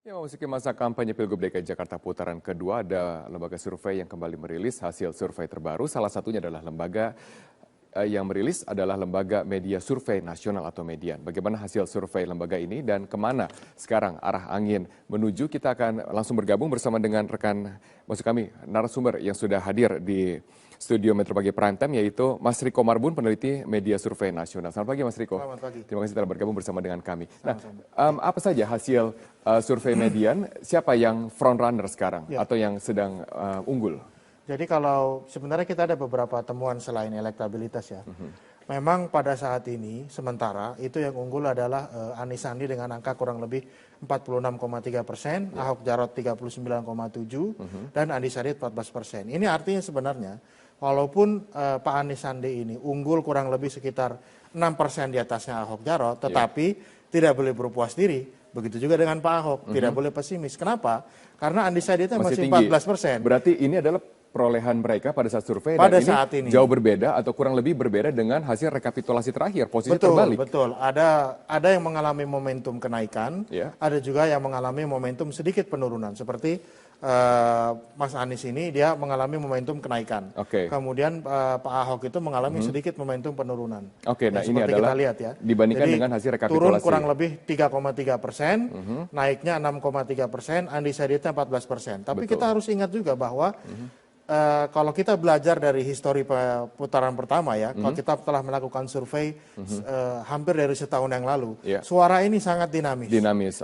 Ya, memasuki masa kampanye Pilgub DKI Jakarta putaran kedua, ada lembaga survei yang kembali merilis hasil survei terbaru. Salah satunya adalah lembaga yang merilis adalah Lembaga Media Survei Nasional atau Median. Bagaimana hasil survei lembaga ini dan kemana sekarang arah angin menuju? Kita akan langsung bergabung bersama dengan rekan maksud kami narasumber yang sudah hadir di studio Metro Pagi Prime Time, yaitu Mas Riko Marbun, peneliti Media Survei Nasional. Selamat pagi Mas Riko. Selamat pagi. Terima kasih telah bergabung bersama dengan kami. Nah, apa saja hasil survei Median? Siapa yang front runner sekarang atau yang sedang unggul? Jadi kalau sebenarnya kita ada beberapa temuan selain elektabilitas ya. Memang pada saat ini sementara itu yang unggul adalah Anies Sandi dengan angka kurang lebih 46,3%, Ahok Jarot 39,7%, dan Undecided 14%. Ini artinya sebenarnya walaupun Pak Anies Sandi ini unggul kurang lebih sekitar 6% di atasnya Ahok Jarot, tetapi tidak boleh berpuas diri. Begitu juga dengan Pak Ahok, tidak boleh pesimis. Kenapa? Karena Undecidednya masih 14%. Berarti ini adalah perolehan mereka pada saat survei pada dan saat ini jauh berbeda atau kurang lebih berbeda dengan hasil rekapitulasi terakhir, posisi terbalik. Betul, ada yang mengalami momentum kenaikan, ada juga yang mengalami momentum sedikit penurunan. Seperti Mas Anies ini dia mengalami momentum kenaikan. Kemudian Pak Ahok itu mengalami sedikit momentum penurunan. Nah ini adalah kita lihat ya. Dibandingkan dengan hasil rekapitulasi. Turun kurang lebih 3,3%, naiknya 6,3%, undecidednya 14%. Tapi kita harus ingat juga bahwa kalau kita belajar dari histori putaran pertama ya, kalau kita telah melakukan survei hampir dari setahun yang lalu, suara ini sangat dinamis.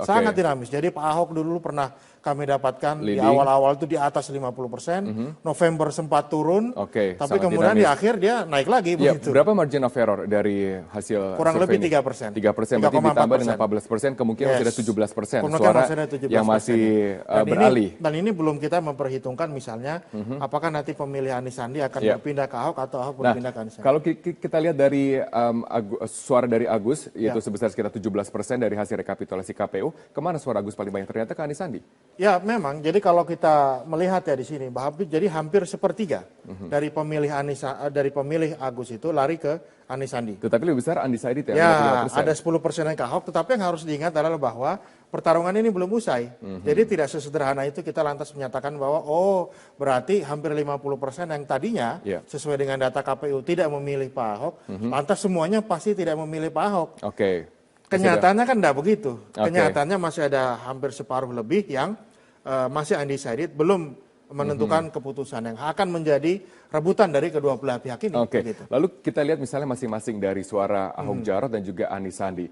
Sangat dinamis. Jadi Pak Ahok dulu pernah kami dapatkan di awal-awal itu di atas 50%, November sempat turun, tapi kemudian di akhir dia naik lagi. Begitu. Berapa margin of error dari hasil kurang lebih 3%. 3% berarti ditambah dengan 14%, kemungkinan sudah 17% suara yang masih beralih. Dan ini belum kita memperhitungkan misalnya apakah nanti pemilih Anies Sandi akan berpindah ke Ahok atau Ahok berpindah ke Anies Sandi. Kalau kita lihat dari suara dari Agus, yaitu sebesar sekitar 17% dari hasil rekapitulasi KPU, kemana suara Agus paling banyak? Ternyata ke Anies Sandi. Ya memang, jadi kalau kita melihat ya di sini, jadi hampir sepertiga dari pemilih Agus itu lari ke Anies Sandi. Tetapi lebih besar undecided ya? Ya, ada 10% yang ke Ahok, tetapi yang harus diingat adalah bahwa pertarungan ini belum usai. Jadi tidak sesederhana itu kita lantas menyatakan bahwa berarti hampir 50% yang tadinya sesuai dengan data KPU tidak memilih Pak Ahok, lantas semuanya pasti tidak memilih Pak Ahok. Kenyataannya kan tidak begitu. Kenyataannya masih ada hampir separuh lebih yang masih undecided, belum menentukan keputusan yang akan menjadi rebutan dari kedua belah pihak ini. Lalu kita lihat misalnya masing-masing dari suara Ahok Jarot dan juga Anies Sandi.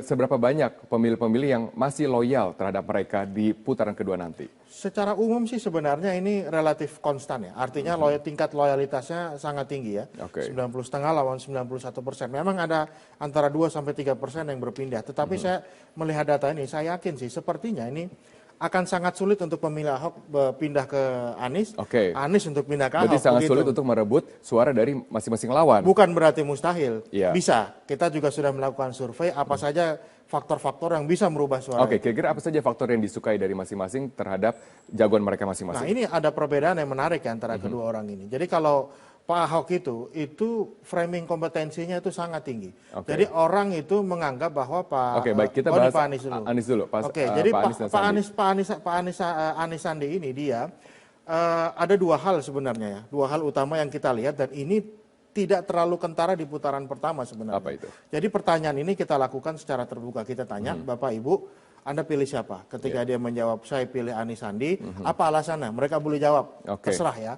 Seberapa banyak pemilih-pemilih yang masih loyal terhadap mereka di putaran kedua nanti? Secara umum sih sebenarnya ini relatif konstan ya. Artinya tingkat loyalitasnya sangat tinggi ya. 90,5 lawan 91%. Memang ada antara 2-3% yang berpindah. Tetapi saya melihat data ini, saya yakin sih sepertinya ini akan sangat sulit untuk pemilih Ahok pindah ke Anies, Anies untuk pindah ke Ahok. Berarti sangat sulit untuk merebut suara dari masing-masing lawan. Bukan berarti mustahil, bisa. Kita juga sudah melakukan survei apa saja faktor-faktor yang bisa merubah suara. Kira-kira apa saja faktor yang disukai dari masing-masing terhadap jagoan mereka masing-masing? Nah ini ada perbedaan yang menarik ya antara kedua orang ini. Jadi kalau Pak Ahok itu framing kompetensinya itu sangat tinggi. Jadi orang itu menganggap bahwa baik, kita bahas Pak Anies dulu. Jadi Pak Anies Sandi ini dia ada dua hal sebenarnya ya, dua hal utama yang kita lihat dan ini tidak terlalu kentara di putaran pertama sebenarnya. Apa itu? Jadi pertanyaan ini kita lakukan secara terbuka, kita tanya Bapak Ibu, Anda pilih siapa? Ketika dia menjawab saya pilih Anies Sandi, apa alasannya? Mereka boleh jawab, terserah ya.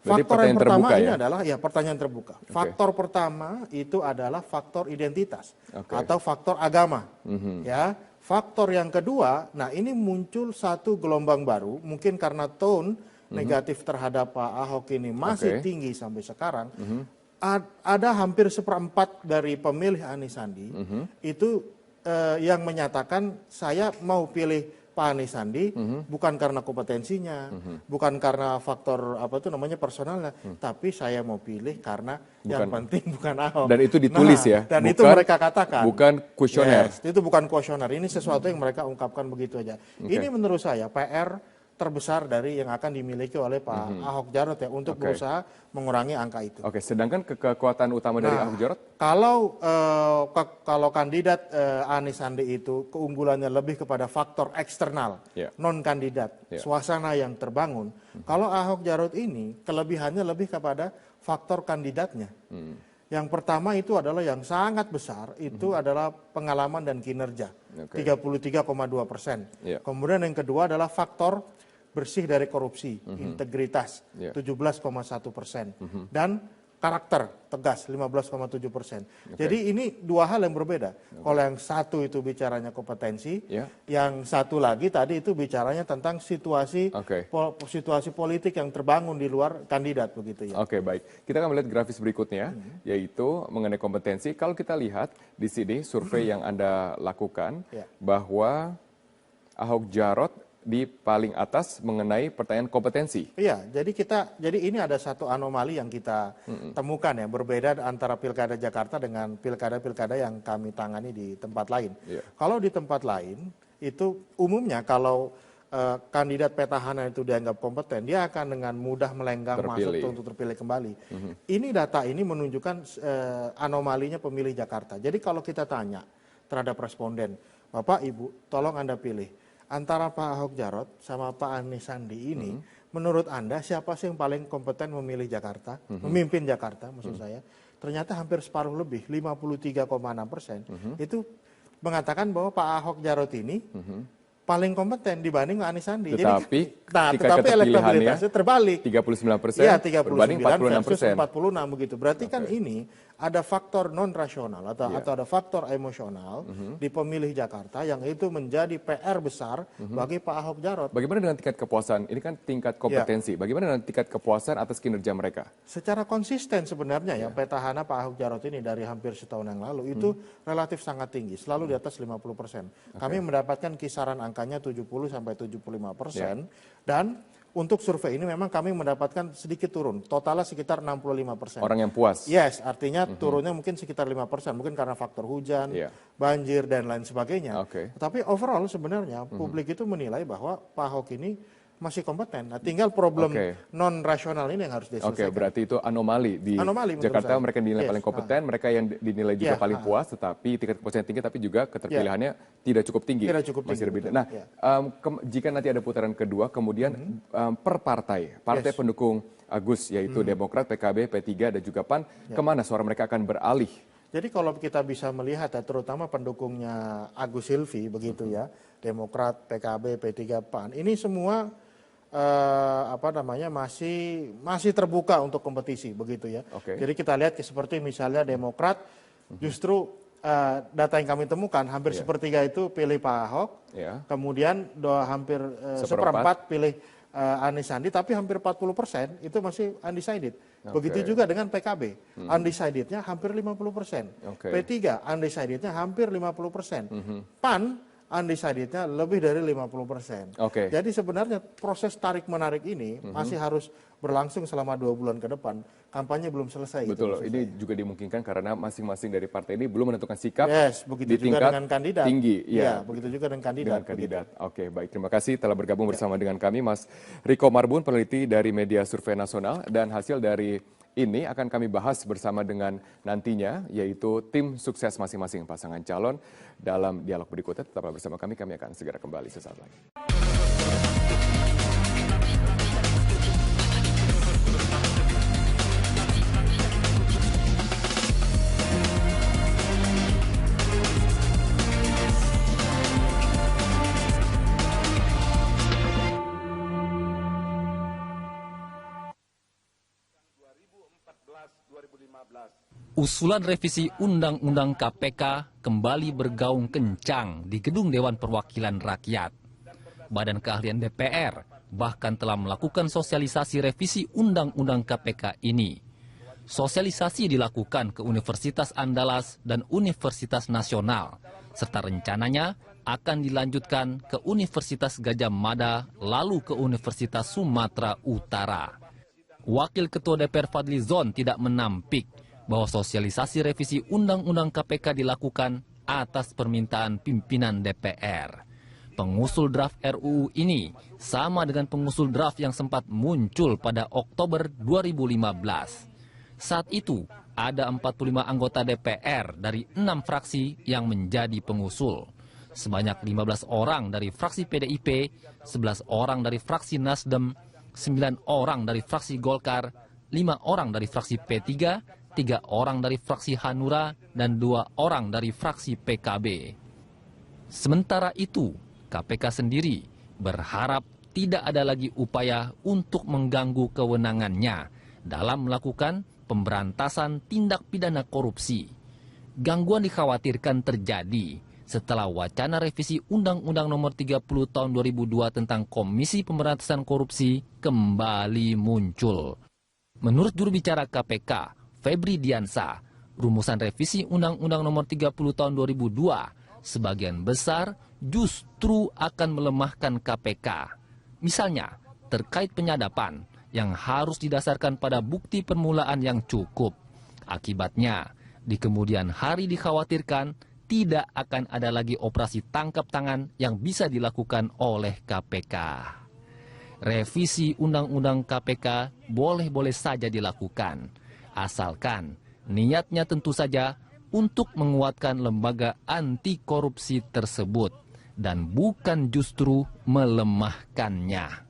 Faktor yang pertama ini adalah pertanyaan terbuka. Faktor pertama itu adalah faktor identitas atau faktor agama. Faktor yang kedua, nah ini muncul satu gelombang baru, mungkin karena tone negatif terhadap Pak Ahok ini masih tinggi sampai sekarang. Ada hampir seperempat dari pemilih Anies Sandi itu yang menyatakan saya mau pilih Pak Anies Sandi bukan karena kompetensinya, bukan karena faktor personalnya, tapi saya mau pilih karena yang penting bukan Ahok. Dan itu ditulis dan itu mereka katakan. Bukan kuesioner. Itu bukan kuesioner. Ini sesuatu yang mereka ungkapkan begitu aja. Ini menurut saya PR terbesar dari yang akan dimiliki oleh Pak Ahok Jarot ya untuk berusaha mengurangi angka itu. Oke, sedangkan kekuatan utama dari Ahok Jarot? Kalau kandidat Anies Sandi itu keunggulannya lebih kepada faktor eksternal, non kandidat, suasana yang terbangun. Kalau Ahok Jarot ini kelebihannya lebih kepada faktor kandidatnya. Yang pertama itu adalah yang sangat besar, itu adalah pengalaman dan kinerja, 33,2%. Kemudian yang kedua adalah faktor bersih dari korupsi, integritas, 17,1%. Dan karakter tegas 15,7%. Jadi ini dua hal yang berbeda. Kalau yang satu itu bicaranya kompetensi, yang satu lagi tadi itu bicaranya tentang situasi politik yang terbangun di luar kandidat begitu ya. Oke, baik. Kita akan melihat grafis berikutnya, yaitu mengenai kompetensi. Kalau kita lihat di sini survei yang Anda lakukan bahwa Ahok Jarot di paling atas mengenai pertanyaan kompetensi. Iya, jadi ini ada satu anomali yang kita temukan ya, berbeda antara Pilkada Jakarta dengan pilkada-pilkada yang kami tangani di tempat lain. Kalau di tempat lain itu umumnya kalau kandidat petahana itu dianggap kompeten, dia akan dengan mudah melenggang masuk untuk terpilih kembali. Ini data ini menunjukkan anomalinya pemilih Jakarta. Jadi kalau kita tanya terhadap responden, Bapak Ibu, tolong Anda pilih antara Pak Ahok Jarot sama Pak Anies Sandi ini, menurut Anda siapa sih yang paling kompeten memilih Jakarta, memimpin Jakarta maksud saya? Ternyata hampir separuh lebih, 53,6%, itu mengatakan bahwa Pak Ahok Jarot ini paling kompeten dibanding Anies Sandi. Tetapi elektabilitasnya terbalik. 39%, ya, 39 berbanding 46%. 46 begitu. Berarti kan ini ada faktor non rasional atau ada faktor emosional di pemilih Jakarta yang itu menjadi PR besar bagi Pak Ahok Jarot. Bagaimana dengan tingkat kepuasan? Ini kan tingkat kompetensi. Bagaimana dengan tingkat kepuasan atas kinerja mereka? Secara konsisten sebenarnya ya petahana Pak Ahok Jarot ini dari hampir setahun yang lalu itu relatif sangat tinggi, selalu di atas 50%. Kami mendapatkan kisaran angkanya 70 sampai 75%, dan untuk survei ini memang kami mendapatkan sedikit turun, totalnya sekitar 65%. Orang yang puas? Yes, artinya turunnya mungkin sekitar 5%, mungkin karena faktor hujan, banjir, dan lain sebagainya. Tapi overall sebenarnya publik itu menilai bahwa Pak Ahok ini masih kompeten. Nah, tinggal problem non rasional ini yang harus diselesaikan. Berarti itu anomali di Jakarta. Mereka dinilai paling kompeten, mereka yang dinilai juga paling puas, tetapi tingkat kepuasan tinggi, tapi juga keterpilihannya tidak cukup tinggi. Masih tinggi. Nah, jika nanti ada putaran kedua, kemudian per partai pendukung Agus, yaitu Demokrat, PKB, P3, dan juga PAN, kemana suara mereka akan beralih? Jadi kalau kita bisa melihat ya, terutama pendukungnya Agus Silvi begitu ya, Demokrat, PKB, P3, PAN, ini semua masih terbuka untuk kompetisi begitu ya. Jadi kita lihat seperti misalnya Demokrat, justru data yang kami temukan hampir sepertiga itu pilih Pak Ahok, kemudian hampir seperempat pilih Anies Sandi, tapi hampir 40% itu masih undecided. Begitu juga dengan PKB, undecidednya hampir 50%. P3 undecidednya hampir 50%. PAN undecidednya lebih dari 50%. Jadi sebenarnya proses tarik-menarik ini masih harus berlangsung selama 2 bulan ke depan. Kampanye belum selesai. Betul, ini juga dimungkinkan karena masing-masing dari partai ini belum menentukan sikap begitu di juga tingkat dengan kandidat. Tinggi. Begitu juga dengan kandidat. Oke, baik. Terima kasih telah bergabung bersama dengan kami, Mas Riko Marbun, peneliti dari Media Survei Nasional, dan hasil dari ini akan kami bahas bersama dengan nantinya, yaitu tim sukses masing-masing pasangan calon dalam dialog berikutnya. Tetaplah bersama kami akan segera kembali sesaat lagi. Usulan revisi Undang-Undang KPK kembali bergaung kencang di Gedung Dewan Perwakilan Rakyat. Badan Keahlian DPR bahkan telah melakukan sosialisasi revisi Undang-Undang KPK ini. Sosialisasi dilakukan ke Universitas Andalas dan Universitas Nasional, serta rencananya akan dilanjutkan ke Universitas Gadjah Mada lalu ke Universitas Sumatera Utara. Wakil Ketua DPR Fadli Zon tidak menampik bahwa sosialisasi revisi Undang-Undang KPK dilakukan atas permintaan pimpinan DPR. pengusul draft RUU ini sama dengan pengusul draft yang sempat muncul pada Oktober 2015. Saat itu, ada 45 anggota DPR dari 6 fraksi yang menjadi pengusul. Sebanyak 15 orang dari fraksi PDIP, 11 orang dari fraksi Nasdem, 9 orang dari fraksi Golkar, 5 orang dari fraksi P3, 3 orang dari fraksi Hanura, dan 2 orang dari fraksi PKB. Sementara itu, KPK sendiri berharap tidak ada lagi upaya untuk mengganggu kewenangannya dalam melakukan pemberantasan tindak pidana korupsi. Gangguan dikhawatirkan terjadi setelah wacana revisi Undang-Undang Nomor 30 Tahun 2002 tentang Komisi Pemberantasan Korupsi kembali muncul. Menurut juru bicara KPK, Febri Diansah, rumusan revisi Undang-Undang Nomor 30 Tahun 2002 sebagian besar justru akan melemahkan KPK. Misalnya, terkait penyadapan yang harus didasarkan pada bukti permulaan yang cukup. Akibatnya, di kemudian hari dikhawatirkan tidak akan ada lagi operasi tangkap tangan yang bisa dilakukan oleh KPK. Revisi Undang-Undang KPK boleh-boleh saja dilakukan, asalkan niatnya tentu saja untuk menguatkan lembaga anti korupsi tersebut dan bukan justru melemahkannya.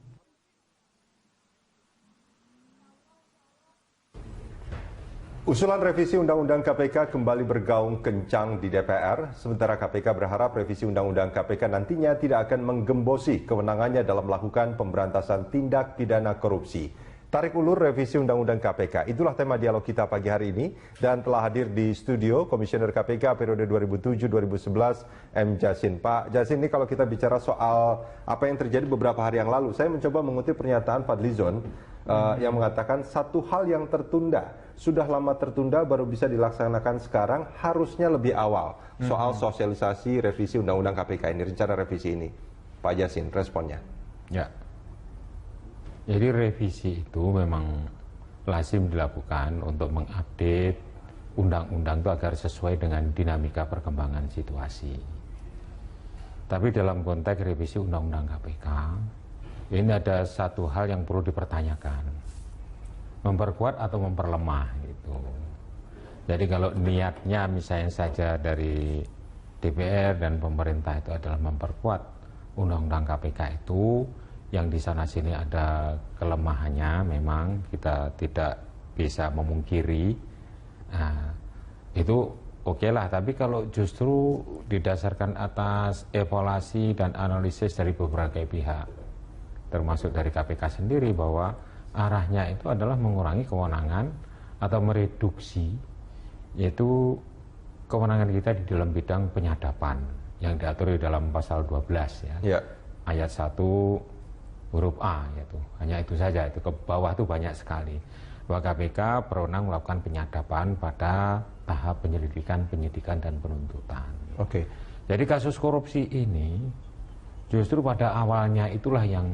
Usulan revisi Undang-Undang KPK kembali bergaung kencang di DPR, sementara KPK berharap revisi Undang-Undang KPK nantinya tidak akan menggembosi kewenangannya dalam melakukan pemberantasan tindak pidana korupsi. Tarik ulur revisi Undang-Undang KPK, itulah tema dialog kita pagi hari ini, dan telah hadir di studio Komisioner KPK periode 2007-2011 M. Jasin. Pak Jasin, ini kalau kita bicara soal apa yang terjadi beberapa hari yang lalu, saya mencoba mengutip pernyataan Fadlizon yang mengatakan satu hal yang tertunda, sudah lama tertunda baru bisa dilaksanakan sekarang, harusnya lebih awal soal sosialisasi revisi Undang-Undang KPK ini, rencana revisi ini. Pak Jasin, responnya. Ya. Jadi revisi itu memang lazim dilakukan untuk mengupdate undang-undang itu agar sesuai dengan dinamika perkembangan situasi. Tapi dalam konteks revisi undang-undang KPK, ini ada satu hal yang perlu dipertanyakan. Memperkuat atau memperlemah gitu. Jadi kalau niatnya misalnya saja dari DPR dan pemerintah itu adalah memperkuat undang-undang KPK itu, yang di sana sini ada kelemahannya, memang kita tidak bisa memungkiri. Nah, itu oke lah, tapi kalau justru didasarkan atas evaluasi dan analisis dari berbagai pihak, termasuk dari KPK sendiri, bahwa arahnya itu adalah mengurangi kewenangan atau mereduksi, yaitu kewenangan kita di dalam bidang penyadapan yang diatur di dalam pasal 12 ya. Ayat 1 huruf A, yaitu hanya itu saja, itu ke bawah itu banyak sekali, bahwa KPK berwenang melakukan penyadapan pada tahap penyelidikan, penyidikan, dan penuntutan. Oke. Jadi kasus korupsi ini justru pada awalnya itulah yang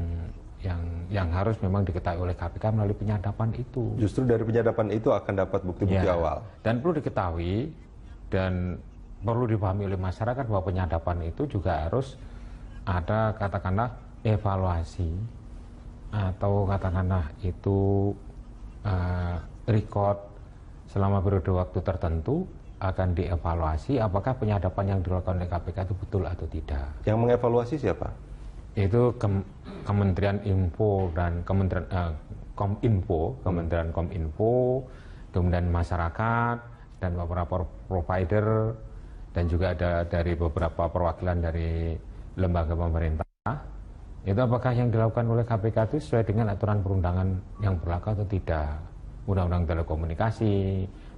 harus memang diketahui oleh KPK melalui penyadapan itu. Justru dari penyadapan itu akan dapat bukti-bukti awal. Dan perlu diketahui dan perlu dipahami oleh masyarakat bahwa penyadapan itu juga harus ada katakanlah evaluasi atau katakanlah itu record selama periode waktu tertentu akan dievaluasi apakah penyadapan yang dilakukan oleh KPK itu betul atau tidak. Yang mengevaluasi siapa? Itu Kementerian Info dan Kementerian Kominfo, Kementerian Kominfo, kemudian masyarakat dan beberapa provider, dan juga ada dari beberapa perwakilan dari lembaga pemerintah. Itu apakah yang dilakukan oleh KPK itu sesuai dengan aturan perundangan yang berlaku atau tidak. Undang-Undang Telekomunikasi,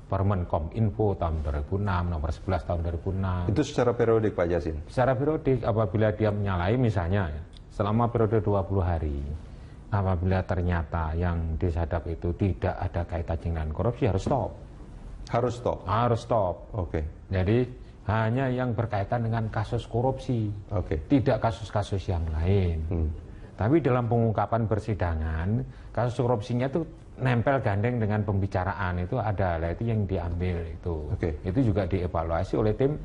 Permen Kominfo tahun 2006, nomor 11 tahun 2006. Itu secara periodik, Pak Jasin? Secara periodik, apabila dia menyalahi misalnya selama periode 20 hari, apabila ternyata yang disadap itu tidak ada kaitan dengan korupsi, harus stop. Harus stop? Harus stop. Oke. Jadi hanya yang berkaitan dengan kasus korupsi, tidak kasus-kasus yang lain. Tapi dalam pengungkapan persidangan, kasus korupsinya itu nempel gandeng dengan pembicaraan, itu ada, itu yang diambil itu. Itu juga dievaluasi oleh tim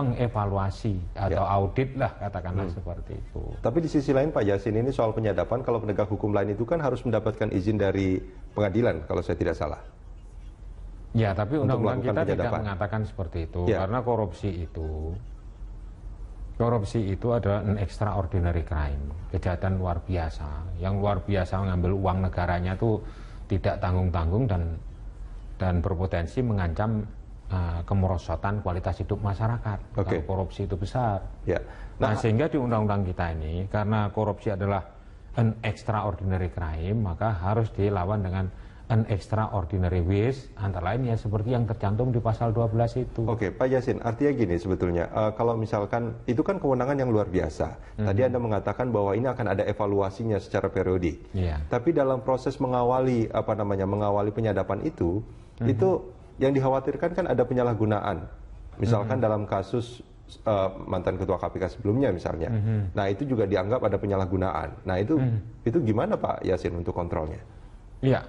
pengevaluasi atau audit lah, katakanlah seperti itu. Tapi di sisi lain Pak Yasin, ini soal penyadapan, kalau penegak hukum lain itu kan harus mendapatkan izin dari pengadilan kalau saya tidak salah. Ya, tapi undang-undang kita tidak mengatakan seperti itu, karena korupsi itu adalah an extraordinary crime, kejahatan luar biasa. Yang luar biasa mengambil uang negaranya itu tidak tanggung-tanggung dan berpotensi mengancam kemerosotan kualitas hidup masyarakat. Kalau korupsi itu besar. Nah, sehingga di undang-undang kita ini, karena korupsi adalah an extraordinary crime, maka harus dilawan dengan an extraordinary ways, antara lain ya seperti yang tercantum di pasal 12 itu. Oke, Pak Yasin, artinya gini sebetulnya, kalau misalkan itu kan kewenangan yang luar biasa. Tadi Anda mengatakan bahwa ini akan ada evaluasinya secara periodik. Tapi dalam proses mengawali mengawali penyadapan itu yang dikhawatirkan kan ada penyalahgunaan. Misalkan dalam kasus mantan ketua KPK sebelumnya misalnya. Nah, itu juga dianggap ada penyalahgunaan. Nah, itu gimana Pak Yasin untuk kontrolnya? Iya.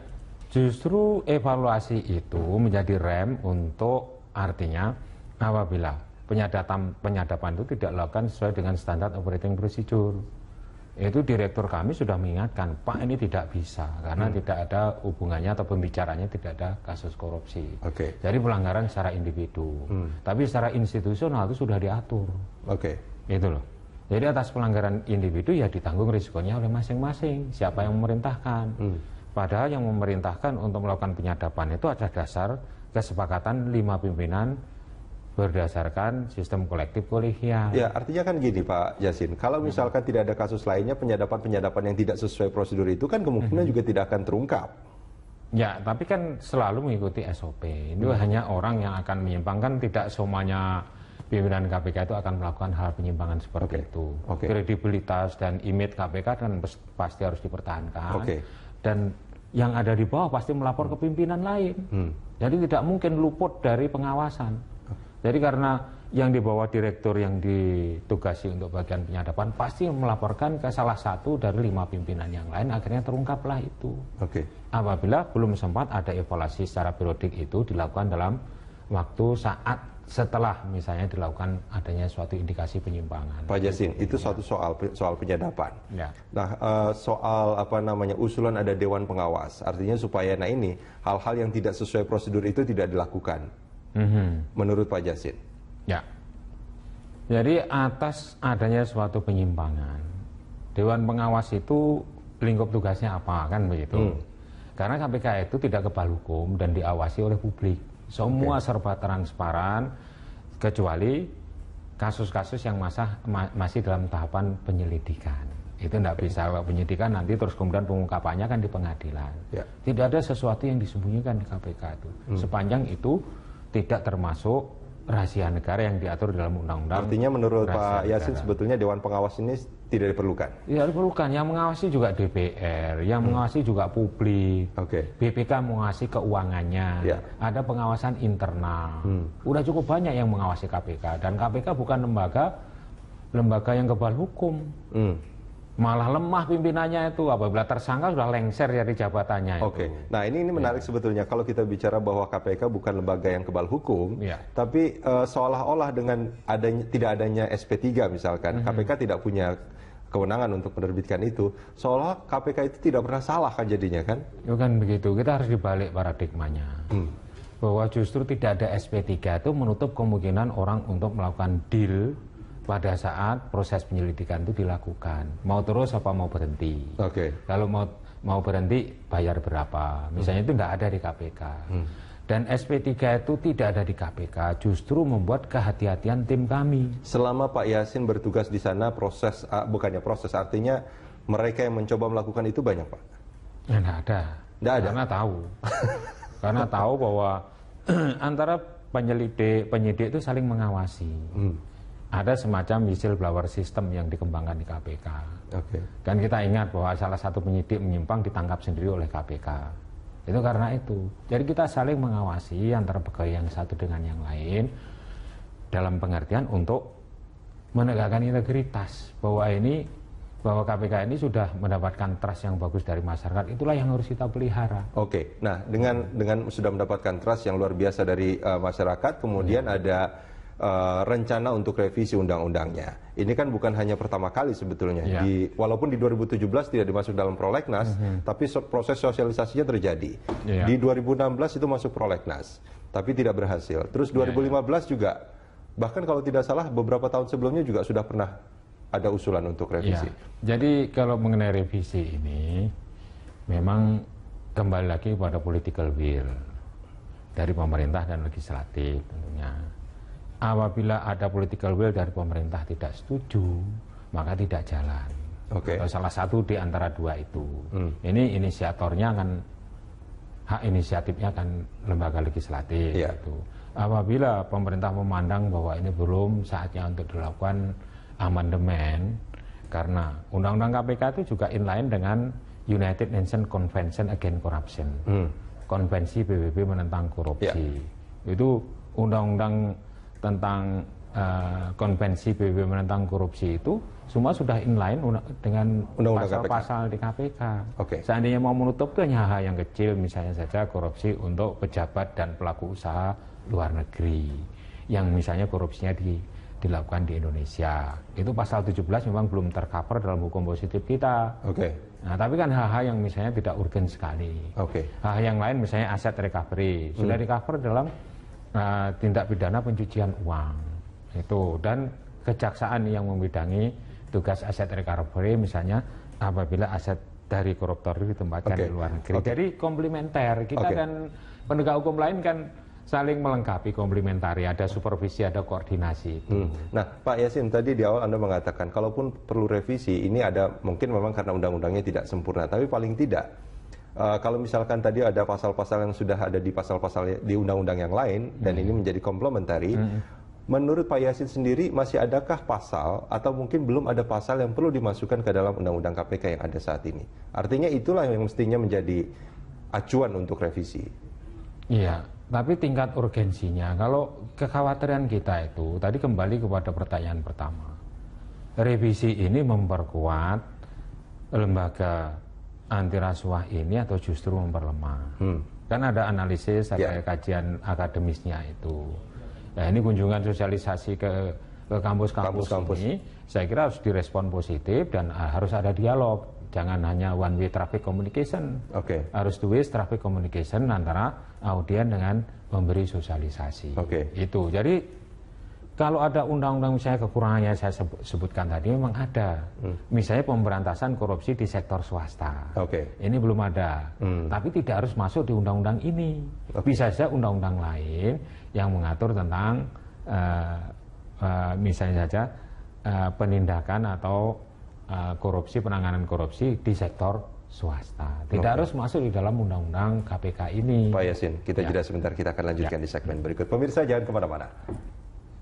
Justru evaluasi itu menjadi rem untuk, artinya apabila penyadapan itu tidak dilakukan sesuai dengan standar operating procedure. Itu direktur kami sudah mengingatkan, Pak, ini tidak bisa karena tidak ada hubungannya atau pembicaranya tidak ada kasus korupsi. Jadi pelanggaran secara individu. Tapi secara institusional itu sudah diatur. Itu loh. Jadi atas pelanggaran individu ya ditanggung risikonya oleh masing-masing. Siapa yang memerintahkan? Padahal yang memerintahkan untuk melakukan penyadapan itu ada dasar kesepakatan 5 pimpinan berdasarkan sistem kolektif kolegial. Ya, artinya kan gini Pak Yasin, kalau misalkan tidak ada kasus lainnya, penyadapan yang tidak sesuai prosedur itu kan kemungkinan juga tidak akan terungkap. Ya, tapi kan selalu mengikuti SOP. Itu hanya orang yang akan menyimpang, kan tidak semuanya pimpinan KPK itu akan melakukan hal penyimpangan seperti itu. Kredibilitas dan image KPK kan pasti harus dipertahankan. Dan yang ada di bawah pasti melapor ke pimpinan lain. Jadi tidak mungkin luput dari pengawasan. Jadi karena yang di bawah direktur yang ditugasi untuk bagian penyadapan pasti melaporkan ke salah satu dari 5 pimpinan yang lain, akhirnya terungkaplah itu. Apabila belum sempat ada evaluasi secara periodik itu dilakukan dalam waktu saat setelah misalnya dilakukan adanya suatu indikasi penyimpangan. Pak Yasin, itu suatu soal penyadapan. Nah, soal usulan ada dewan pengawas, artinya supaya ini hal-hal yang tidak sesuai prosedur itu tidak dilakukan. Menurut Pak Yasin. Ya. Jadi atas adanya suatu penyimpangan, dewan pengawas itu lingkup tugasnya apa, kan begitu? Karena KPK itu tidak kebal hukum dan diawasi oleh publik. Semua serba transparan, kecuali kasus-kasus yang masih dalam tahapan penyelidikan. Itu tidak bisa, penyidikan nanti terus kemudian pengungkapannya kan di pengadilan. Tidak ada sesuatu yang disembunyikan di KPK itu. Sepanjang itu tidak termasuk rahasia negara yang diatur dalam undang-undang. Artinya menurut Pak Yasin sebetulnya Dewan Pengawas ini tidak diperlukan? Tidak diperlukan, yang mengawasi juga DPR, yang mengawasi juga publik, BPK mengawasi keuangannya, ada pengawasan internal. Udah cukup banyak yang mengawasi KPK, dan KPK bukan lembaga yang kebal hukum. Malah lemah pimpinannya itu, apabila tersangka sudah lengser dari jabatannya. Nah ini menarik sebetulnya kalau kita bicara bahwa KPK bukan lembaga yang kebal hukum, tapi seolah-olah dengan tidak adanya SP3 misalkan, KPK tidak punya kewenangan untuk menerbitkan itu, seolah KPK itu tidak pernah salah kan jadinya kan? Bukan begitu, kita harus dibalik paradigmanya. Bahwa justru tidak ada SP3 itu menutup kemungkinan orang untuk melakukan deal pada saat proses penyelidikan itu dilakukan. Mau terus apa mau berhenti. Kalau mau berhenti bayar berapa. Misalnya itu nggak ada di KPK. Dan SP3 itu tidak ada di KPK, justru membuat kehati-hatian tim kami. Selama Pak Yasin bertugas di sana artinya mereka yang mencoba melakukan itu banyak Pak? Ya, nggak ada. Nggak ada? Karena tahu. Karena tahu bahwa antara penyidik itu saling mengawasi. Ada semacam whistleblower system yang dikembangkan di KPK. Kan kita ingat bahwa salah satu penyidik menyimpang ditangkap sendiri oleh KPK. Itu karena itu. Jadi kita saling mengawasi antara pegawai yang satu dengan yang lain dalam pengertian untuk menegakkan integritas bahwa KPK ini sudah mendapatkan trust yang bagus dari masyarakat. Itulah yang harus kita pelihara. Nah dengan sudah mendapatkan trust yang luar biasa dari masyarakat, kemudian ada rencana untuk revisi undang-undangnya. Ini kan bukan hanya pertama kali sebetulnya. Walaupun di 2017 tidak dimasuk dalam prolegnas, tapi proses sosialisasinya terjadi. Di 2016 itu masuk prolegnas, tapi tidak berhasil. Terus 2015 juga, bahkan kalau tidak salah beberapa tahun sebelumnya juga sudah pernah ada usulan untuk revisi. Jadi kalau mengenai revisi ini, memang kembali lagi pada political will dari pemerintah dan legislatif tentunya. Apabila ada political will dari pemerintah tidak setuju, maka tidak jalan. Atau salah satu di antara dua itu. Ini inisiatornya kan, hak inisiatifnya kan lembaga legislatif. Gitu. Apabila pemerintah memandang bahwa ini belum saatnya untuk dilakukan amandemen, karena undang-undang KPK itu juga inline dengan United Nations Convention Against Corruption, konvensi PBB menentang korupsi. Itu undang-undang tentang konvensi PBB menentang korupsi itu semua sudah inline dengan pasal-pasal di KPK. Seandainya mau menutup itu hanya hal yang kecil, misalnya saja korupsi untuk pejabat dan pelaku usaha luar negeri yang misalnya korupsinya dilakukan di Indonesia. Itu pasal 17 memang belum tercover dalam hukum positif kita. Nah, tapi kan hal-hal yang misalnya tidak urgen sekali. Hal yang lain misalnya aset recovery sudah di-cover dalam tindak pidana pencucian uang. Itu, dan kejaksaan yang membidangi tugas aset recovery misalnya apabila aset dari koruptor itu ditempatkan di luar negeri. Jadi komplementer. Kita dan penegak hukum lain kan saling melengkapi, komplementari, ada supervisi, ada koordinasi itu. Nah, Pak Yasin, tadi di awal Anda mengatakan kalaupun perlu revisi, ini ada mungkin memang karena undang-undangnya tidak sempurna, tapi paling tidak kalau misalkan tadi ada pasal-pasal yang sudah ada di pasal-pasal di undang-undang yang lain dan ini menjadi komplementari, menurut Pak Yasin sendiri masih adakah pasal atau mungkin belum ada pasal yang perlu dimasukkan ke dalam undang-undang KPK yang ada saat ini? Artinya itulah yang mestinya menjadi acuan untuk revisi. Iya, tapi tingkat urgensinya, kalau kekhawatiran kita itu, tadi kembali kepada pertanyaan pertama. Revisi ini memperkuat lembaga anti rasuah ini atau justru memperlemah? Kan ada analisis, ada kajian akademisnya itu. Nah, ini kunjungan sosialisasi ke kampus-kampus ini, saya kira harus direspon positif dan harus ada dialog. Jangan hanya one way traffic communication. Harus two way traffic communication antara audien dengan memberi sosialisasi. Itu. Jadi kalau ada undang-undang misalnya kekurangannya saya sebutkan tadi memang ada. Misalnya pemberantasan korupsi di sektor swasta. Ini belum ada. Tapi tidak harus masuk di undang-undang ini. Bisa saja undang-undang lain yang mengatur tentang misalnya saja penindakan atau korupsi, penanganan korupsi di sektor swasta. Tidak harus masuk di dalam undang-undang KPK ini. Pak Yasin, kita jeda sebentar, kita akan lanjutkan di segmen berikut. Pemirsa jangan kemana-mana.